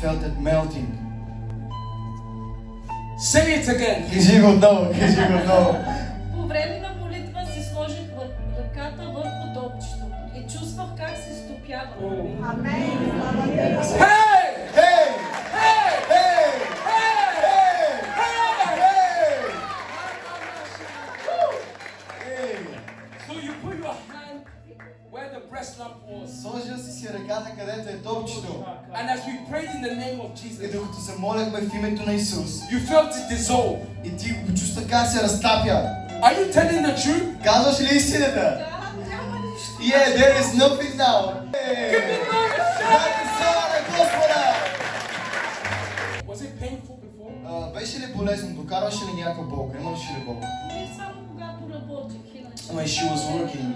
felt it melting. Say it again. Кажи го отново, кажи го отново. По време на молитва си сложих ръката върху топчето и чувствах как се стопява. Hey! Hey! Hey! Hey! Hey! So you put your hand where the breast lump was. Сложил си ръката където е топчето. And as we prayed in the name of И Jesus, докато се молехме в името на Исус, you felt it dissolve. и ти го почувства как се разтапя. Are you telling the truth? Казваш ли истината? Да, няма нищо. Yeah, there is nothing now. Give me glory. Братя, слава на Господа! Was it painful before? Беше ли болезнено? Докарваше ли някаква болка? Имаше ли болка? Не само когато работих, иначе. When she was working.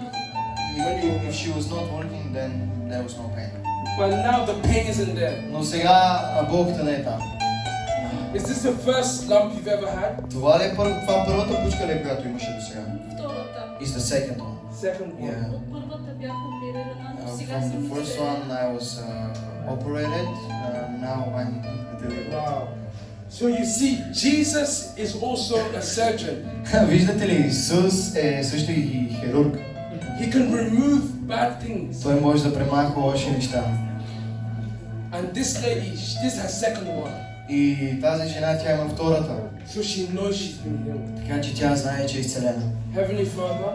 If she was not working, then there was no pain. But now the pain isn't there. Но сега болката не е там. Is this the first lump you've ever had? Това ли е това първата пучка ли, която имаше до сега? Втората. Is the second one. Second one. Yeah. От първата бях оперирана, но сега From the съм first изцелена. one I was operated. Now I'm delivered. Wow. So you see, Jesus is also a surgeon. Виждате ли, Исус е също и хирург. He can remove bad things. Той може да премахва лоши неща. And this lady, this is her second one. И тази жена, тя има втората. So she knows she's been healed. Така че тя знае, че е изцелена. Heavenly Father,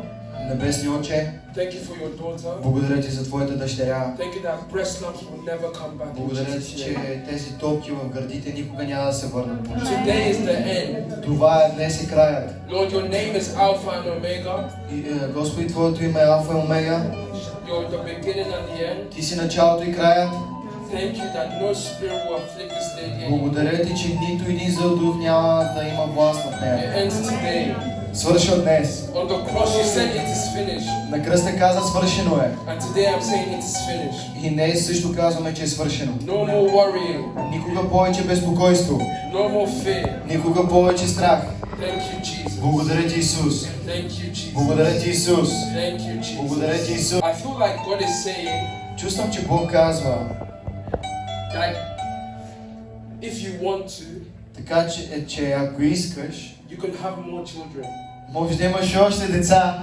Небесни Отче, thank you for your daughter. благодаря ти за твоята дъщеря. Thank you that breast lumps will never come back. in Благодаря Jesus' ти, name. че тези топки в гърдите никога няма да се върнат. Today is the end. Това е днес е краят. Lord, your name is Alpha and Omega. И, Господи, Твоето име е Алфа и Омега. You're the beginning and the end. Ти си началото и краят. Thank you that no spirit will afflict this lady anymore. Благодаря ти, че нито един зъл дух няма да има власт над It нея. ends today. Свършва днес. On the cross you said it is finished. На кръста каза свършено е. And today I'm saying it is finished. И днес също казваме, че е свършено. No more worrying. Никога повече безпокойство. No more fear. Никога повече страх. Thank you, Jesus. Благодаря ти, Исус. Thank you, Jesus. Благодаря ти, Исус. Thank you, Jesus. Благодаря ти, Исус. I feel like God is saying Чувствам, че Бог казва, that if you want to, така че ако искаш, you can have more children. може да имаш още деца.